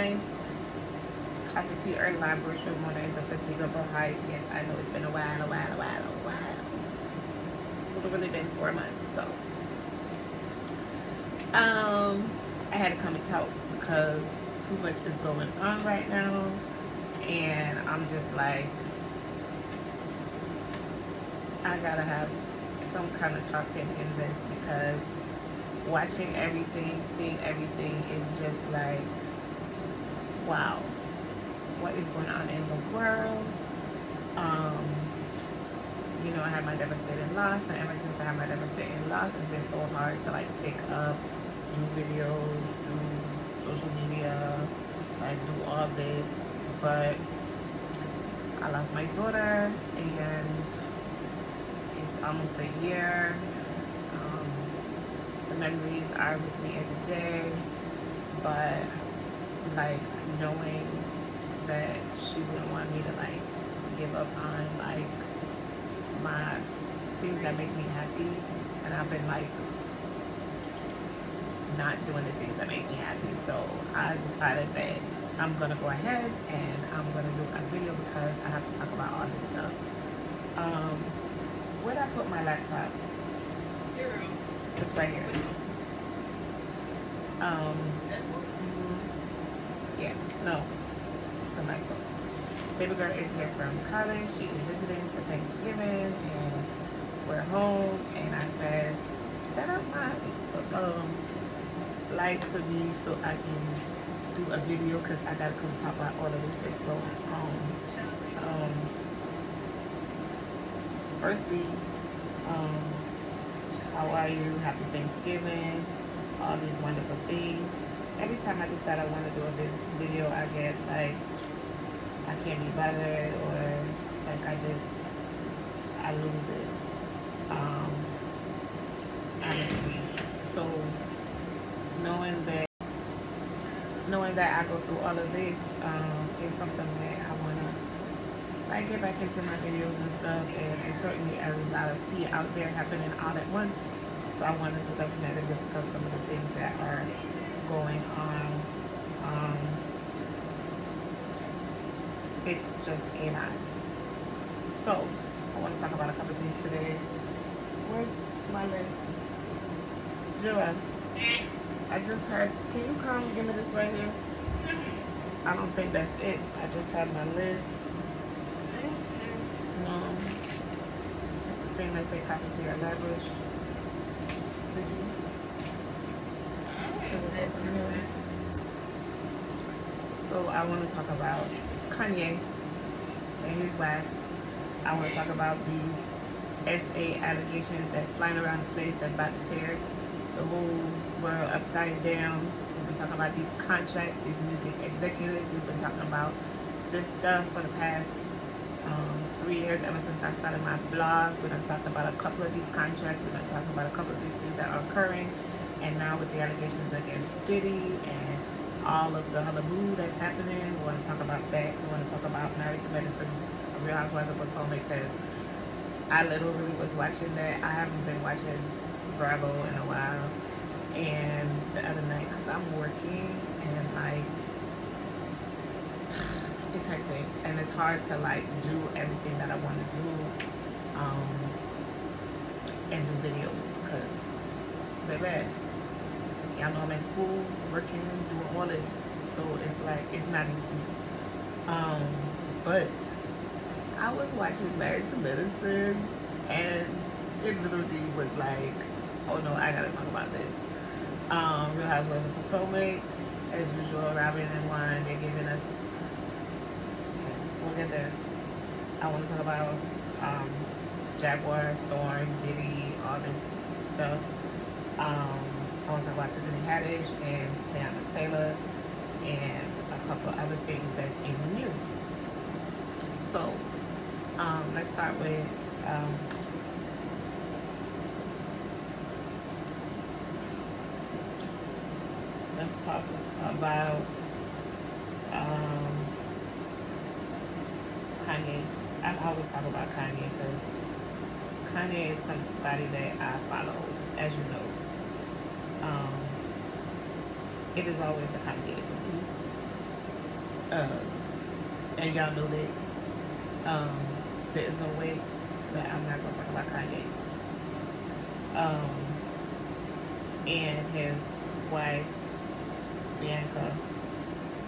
night. It's coffee tea or Labrishers morning. The fatigable heights. Yes, I know it's been a while. It's literally been 4 months. So, I had to come and talk because too much is going on right now, and I'm just like, I gotta have some kind of talking in this because watching everything, seeing everything is just like, wow, what is going on in the world? Um, I had my devastating loss, and ever since I had my devastating loss, it's been so hard to like pick up, do videos, do social media, like do all this. But I lost my daughter, and it's almost a year. Um, the memories are with me every day, but like knowing that she wouldn't want me to like give up on like my things that make me happy, and I've been like not doing the things that make me happy. So I decided that I'm gonna go ahead and I'm gonna do a video because I have to talk about all this stuff. Where'd I put my laptop? It's right here. Yes, no, the MacBook. Baby girl is here from college. She is visiting for Thanksgiving, and we're home. And I said, set up my lights for me so I can do a video because I gotta come talk about all of this that's going on. Firstly, how are you? Happy Thanksgiving. All these wonderful things. Every time I decide I want to do a video, I get like, I can't be bothered, or like I lose it. Honestly. So knowing that I go through all of this is something that I want to like get back into my videos and stuff, and it's certainly a lot of tea out there happening all at once. So I wanted to definitely discuss some of the things that are going on. It's just a lot. So I want to talk about a couple of things today. Where's my list? Joa, I just heard, can you come give me this right here? I don't think that's it. I just have my list. No. That's the thing that say copy to your leverage. So I want to talk about Kanye and his wife. I want to talk about these SA allegations that's flying around the place that's about to tear the whole world upside down. We've been talking about these contracts, these music executives. We've been talking about this stuff for the past 3 years, ever since I started my blog. We've been talking about a couple of these contracts. We've been talking about a couple of these things that are occurring. And now with the allegations against Diddy and all of the hullabaloo that's happening, we want to talk about that. We want to talk about Married to Medicine, Real Housewives of Potomac, because I literally was watching that. I haven't been watching Bravo in a while. And the other night, because I'm working and like, it's hectic and it's hard to like do everything that I want to do and do videos because, baby, y'all know I'm in school, working, doing all this. So it's like, it's not easy. But I was watching Married to Medicine, and it literally was like, oh no, I gotta talk about this. Real Housewives of Potomac, as usual, Robin and Juan, they're giving us, okay, we'll get there. I want to talk about Jaguar, Storm, Diddy, all this stuff. I want to talk about Tiffany Haddish and Tiana Taylor and a couple other things that's in the news. So let's start with let's talk about Kanye. I always talk about Kanye because Kanye is somebody that I follow, as you know. It is always the Kanye for me. Uh, and y'all know that um, there is no way that I'm not gonna talk about Kanye. Um, and his wife Bianca.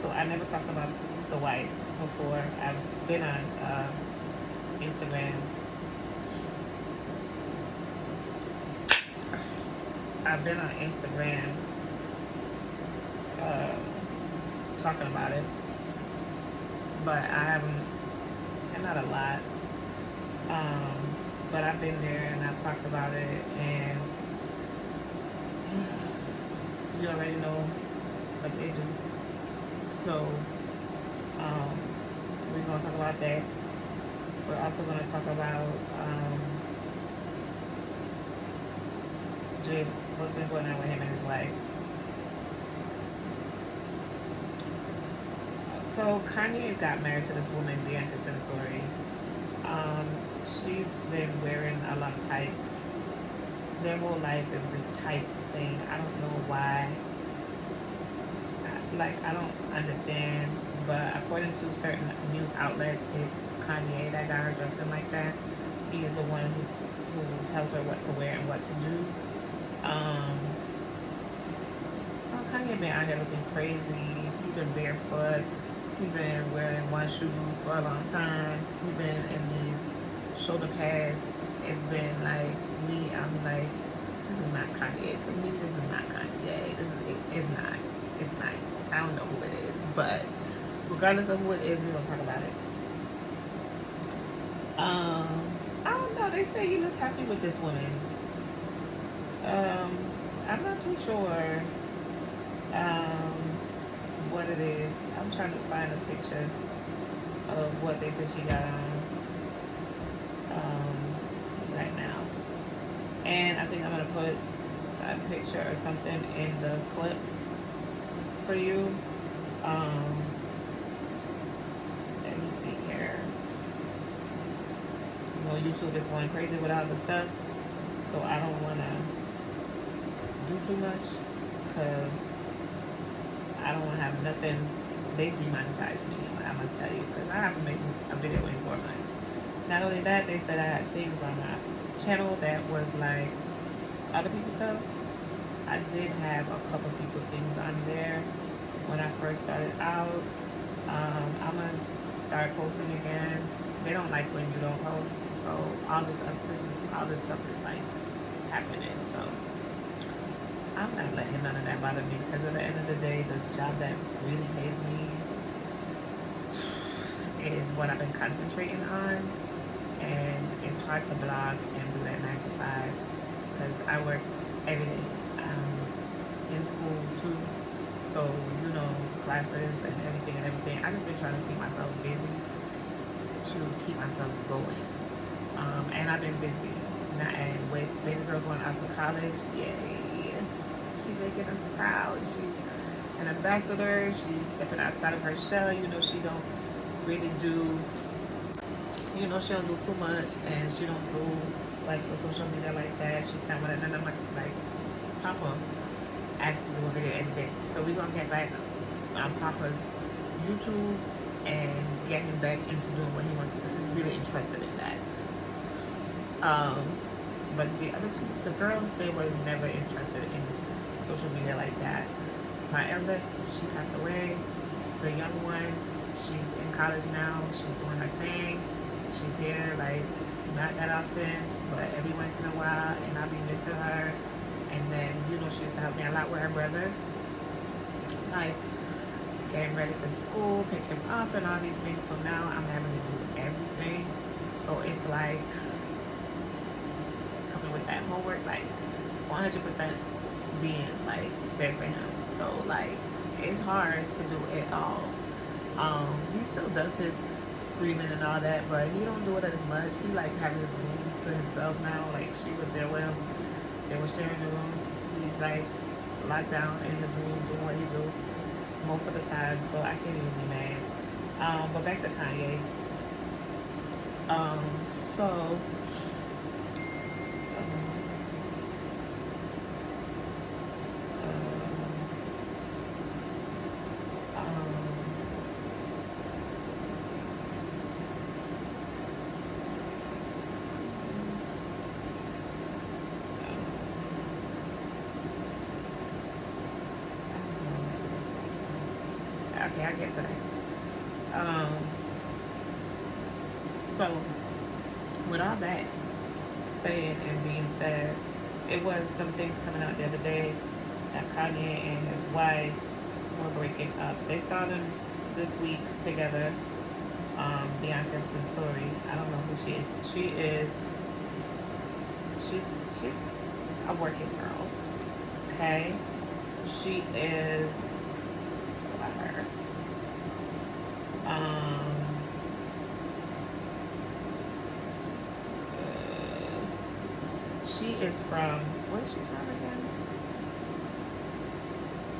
So I never talked about the wife before. I've been on Instagram. I've been on Instagram uh, talking about it, but I haven't, and not a lot. Um, but I've been there and I've talked about it, and you already know what they do. So um, we're gonna talk about that. We're also gonna talk about just what's been going on with him and his wife. So Kanye got married to this woman, Bianca Censori. Um, she's been wearing a lot of tights. Their whole life is this tights thing. I don't know why. Like, I don't understand. But according to certain news outlets, it's Kanye that got her dressing like that. He is the one who tells her what to wear and what to do. Oh, Kanye been out here looking crazy. He been barefoot. He been wearing one shoes for a long time. He been in these shoulder pads. It's been like me. I'm like, this is not Kanye for me. This is not Kanye. It's not. It's not. I don't know who it is, but regardless of who it is, we're gonna talk about it. I don't know. They say he looked happy with this woman. Um, I'm not too sure um, what it is. I'm trying to find a picture of what they said she got on right now. And I think I'm going to put a picture or something in the clip for you. Um, let me see here. You know, YouTube is going crazy with all the stuff. So I don't want to do too much because I don't want to have nothing. They demonetized me, I must tell you, because I haven't made a video in 4 months. Not only that, they said I had things on my channel that was like other people's stuff. I did have a couple people things on there when I first started out. I'm gonna start posting again. They don't like when you don't post, so all this stuff is like happening. So I'm not letting none of that bother me, because at the end of the day, the job that really pays me is what I've been concentrating on, and it's hard to blog and do that 9 to 5 because I work every day in school too. So classes and everything. I just been trying to keep myself busy to keep myself going, and I've been busy. And with baby girl going out to college, yay! She's making us proud. She's an ambassador. She's stepping outside of her shell. She don't really do, she don't do too much, and she don't do like the social media like that. She's not one of them. I'm like Papa asks to do a video every day. So we're gonna get back on Papa's YouTube and get him back into doing what he wants to do. He's really interested in that. But the other two, the girls, they were never interested in social media like that. My eldest, she passed away. The young one, she's in college now. She's doing her thing. She's here like not that often, but every once in a while, and I'll be missing her. And then she used to help me a lot with her brother, like getting ready for school, pick him up, and all these things. So now I'm having to do everything. So it's like helping with that homework, like 100% being like there for him. So like it's hard to do it all. He still does his screaming and all that, but he don't do it as much. He like having his room to himself now. Like she was there with him. They were sharing the room. He's like locked down in his room doing what he do most of the time. So I can't even be mad. But back to Kanye. So Okay, I get to that. So with all that said and being said, it was some things coming out the other day that Kanye and his wife were breaking up. They saw them this week together. Bianca Censori. I don't know who she is. She's a working girl. Okay, she is. Let's go about her. She is from. Where's she from again?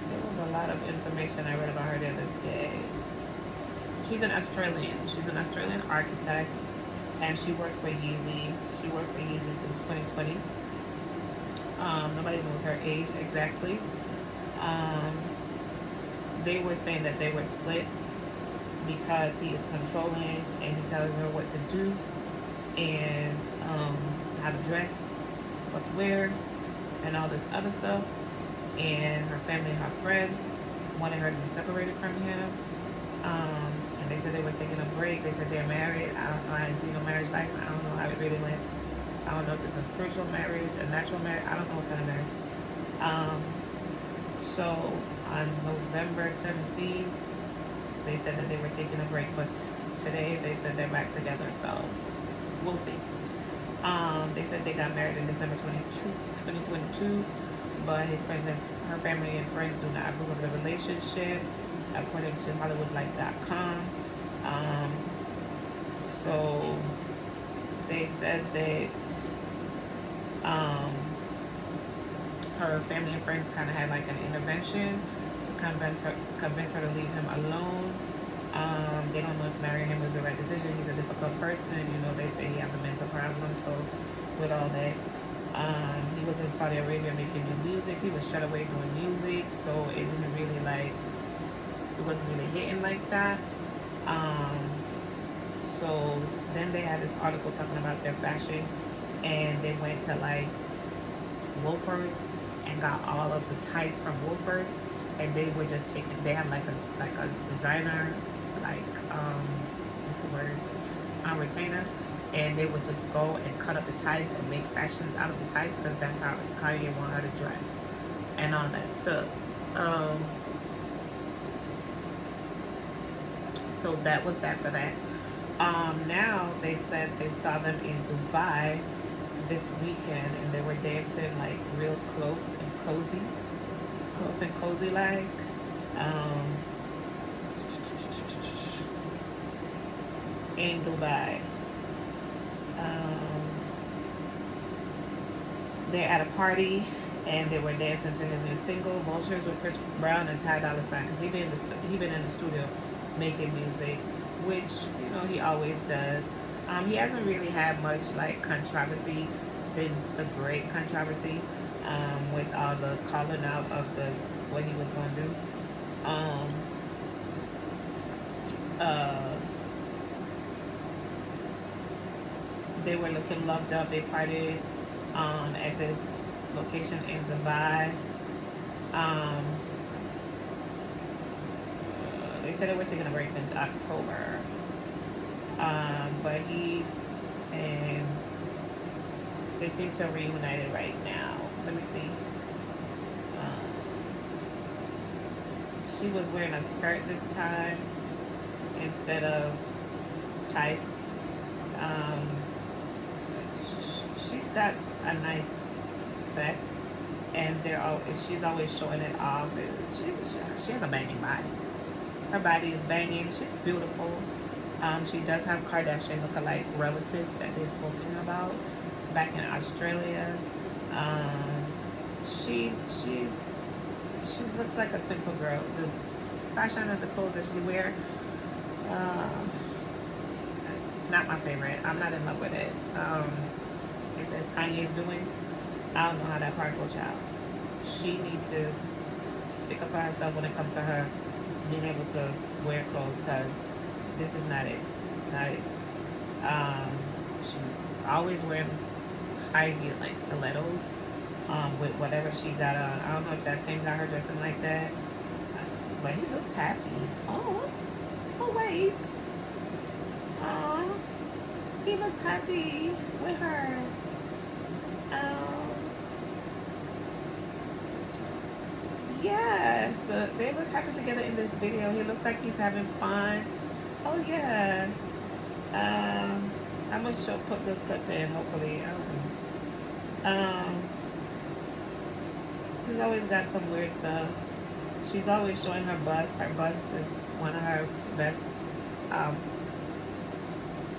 There was a lot of information I read about her the other day. She's an Australian. She's an Australian architect, and she works for Yeezy. She worked for Yeezy since 2020. Nobody knows her age exactly. Um, they were saying that they were split because he is controlling and he tells her what to do and how to dress, what to wear, and all this other stuff. And her family and her friends wanted her to be separated from him. And they said they were taking a break. They said they're married. I don't know. I didn't see no marriage license. I don't know how it really went. I don't know if it's a spiritual marriage, a natural marriage. I don't know what kind of marriage. So on November 17th, they said that they were taking a break, but today they said they're back together. So we'll see. They said they got married in December 2022, but his friends and her family and friends do not approve of the relationship, according to HollywoodLife.com. So they said that her family and friends kind of had like an intervention to convince her to leave him alone. They don't know if marrying him was the right decision. He's a difficult person. You know, they say he has a mental problem. So with all that, he was in Saudi Arabia making new music. He was shut away doing music. So it didn't really it wasn't really hitting like that. So then they had this article talking about their fashion, and they went to like Wolford's and got all of the tights from Wolford's, and they were just taking. They had like a designer, what's the word, retainer, and they would just go and cut up the tights and make fashions out of the tights because that's how Kanye wanted her to dress and all that stuff. So that was that for that. Now they said they saw them in Dubai this weekend and they were dancing like real close and cozy like. In Dubai. They're at a party and they were dancing to his new single Vultures with Chris Brown and Ty Dolla $ign because he been in the studio making music, which he always does. He hasn't really had much like controversy since the great controversy with all the calling out of what he was going to do. They were looking loved up. They partied at this location in Dubai. They said they were taking a break since October. But he and they seem to have reunited right now. Let me see. She was wearing a skirt this time instead of tights. She's got a nice set, and she's always showing it off. She has a banging body. Her body is banging. She's beautiful. She does have Kardashian lookalike relatives that they've spoken about back in Australia. She looks like a simple girl. The fashion of the clothes that she wears, it's not my favorite. I'm not in love with it. It says Kanye's doing. I don't know how that part goes out. She needs to stick up for herself when it comes to her being able to wear clothes, because this is not it. It's not it. She always wearing high heel like stilettos with whatever she got on. I don't know if that's him got her dressing like that. But he looks happy. Oh, oh wait. Oh, he looks happy with her. Um, yes, they look happy together in this video. He looks like he's having fun. Oh yeah. I'm gonna put the clip in. Hopefully, I don't know. He's always got some weird stuff. She's always showing her bust. Her bust is one of her best um,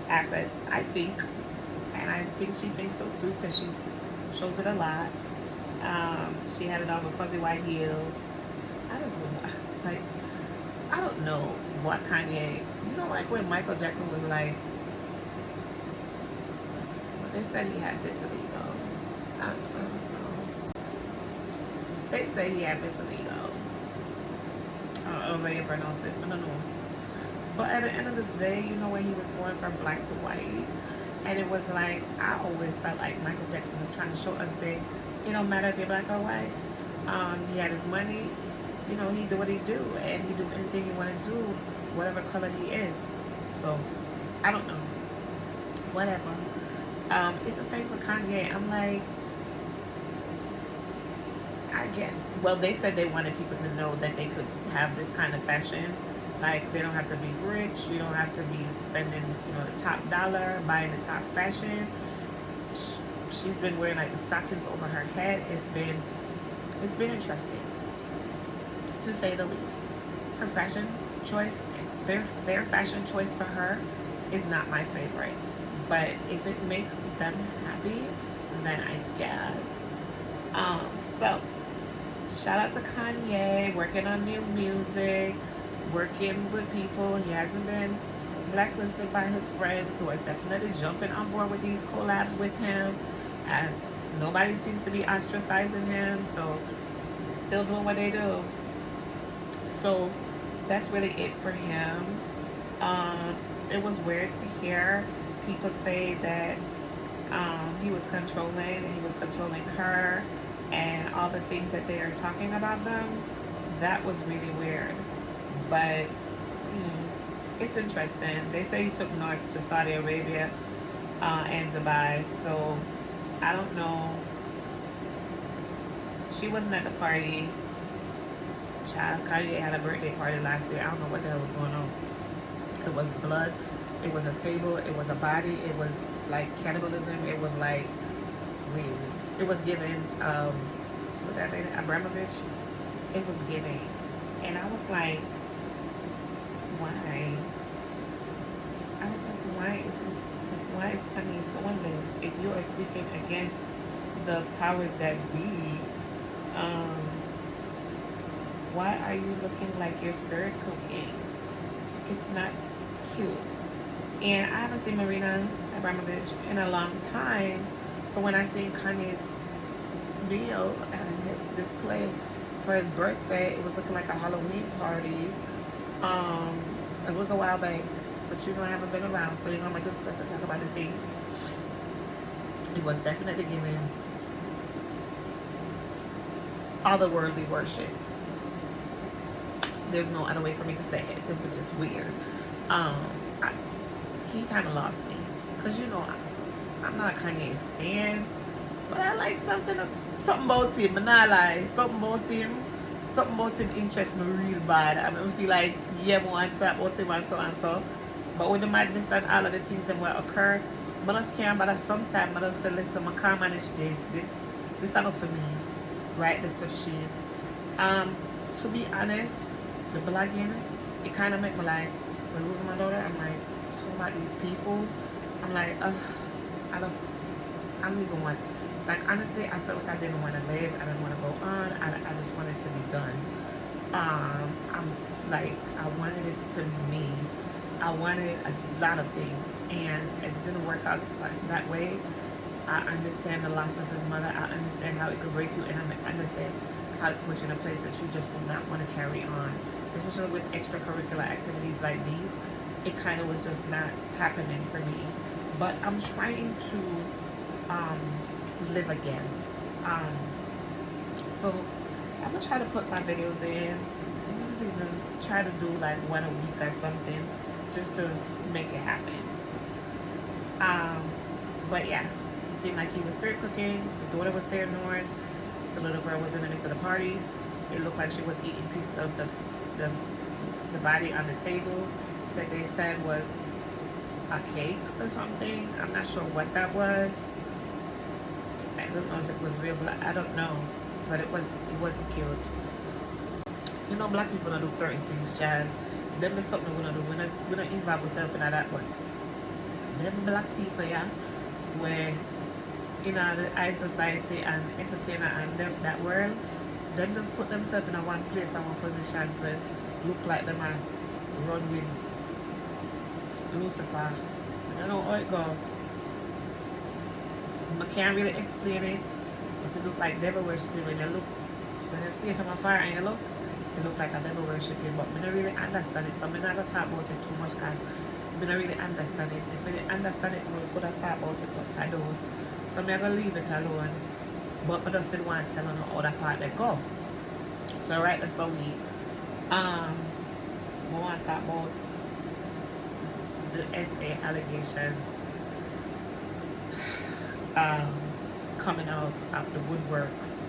assets, I think. And I think she thinks so too because she shows it a lot. She had it on with fuzzy white heels. I just like, I don't know what Kanye, you know, like when Michael Jackson was like, well, they said he had vitiligo. I don't know. They say he had vitiligo. I don't know how you pronounce it. I don't know. But at the end of the day, you know, when he was going from black to white, and it was like, I always felt like Michael Jackson was trying to show us that it don't matter if you're black or white. He had his money, you know, he do what he do, and he do anything he want to do, whatever color he is. So, I don't know. Whatever. It's the same for Kanye. I'm like, I get, well, they said they wanted people to know that they could have this kind of fashion. Like, they don't have to be rich. You don't have to be spending, you know, the top dollar, buying the top fashion. She's been wearing, like, the stockings over her head. It's been interesting, to say the least. Her fashion choice, their fashion choice for her is not my favorite. But if it makes them happy, then I guess. So, shout out to Kanye, working on new music, working with people. He hasn't been blacklisted by his friends who are definitely jumping on board with these collabs with him. And nobody seems to be ostracizing him, so still doing what they do. So that's really it for him. It was weird to hear people say that he was controlling, and he was controlling her, and all the things that they are talking about them. That was really weird. But it's interesting. They say he took north to Saudi Arabia and Dubai. So I don't know. She wasn't at the party. Child, Kanye had a birthday party last year. I don't know what the hell was going on. It was blood. It was a table. It was a body. It was like cannibalism. It was like weird. It was giving what that lady Abramovich. It was giving, and I was like, why? I was like, why is Kanye doing this? If you are speaking against the powers that be, why are you looking like you're spirit cooking? It's not cute. And I haven't seen Marina Abramovich in a long time. So when I seen Kanye's video and his display for his birthday, it was looking like a Halloween party. It was a while back, but you know I haven't been around, so you know I'm gonna discuss and talk about the things. It was definitely giving otherworldly worship. There's no other way for me to say it. It was just weird. He kind of lost me, cause you know I'm not a Kanye fan, but I like something about him. I'm not lie, something about him interests me real bad. I mean, I feel like yeah, I want to talk about him and so and so. But with the madness and all of the things that will occur, I just can't. But sometimes I just say, listen, I can't manage this. This is not for me, right? This is shit. To be honest, the blogging, it kind of make me like, when losing my daughter, I'm like, talking about these people, I'm like, ugh, I don't even want, like, honestly, I felt like I didn't want to live, I didn't want to go on, I just wanted to be done. I'm like, I wanted it to be me. I wanted a lot of things, and it didn't work out like that way. I understand the loss of his mother, I understand how it could break you, and I understand how it puts you in a place that you just do not want to carry on. Especially with extracurricular activities like these, it kind of was just not happening for me. But I'm trying to live again. So I'm gonna try to put my videos in. even try to do like one a week or something just to make it happen. Um, but yeah, he seemed like he was spirit cooking. The daughter was there ignoring. The little girl was in the midst of the party. It looked like she was eating pizza of the, the body on the table that they said was a cake or something. I'm not sure what that was. I don't know if it was real blood. I don't know, but it wasn't cute. You know, black people don't do certain things, child. Them is something we don't do. We don't involve ourselves in that, but them black people, yeah, where in the high society and entertainer and them, that world, them just put themselves in a one place and one position for look like them and run with Lucifer. I don't know how it go. I can't really explain it, but it look like devil worshiping when you look, when you stay from afar and you look, it look like a devil worshiping, but I don't really understand it, so I'm not going to talk about it too much because I don't really understand it. If I really understand it, I could have talk about it, but I don't. So I'm going to leave it alone, but I just didn't want to tell you how that part they go. So right, that's how we, I want to talk about the SA allegations coming out of the woodworks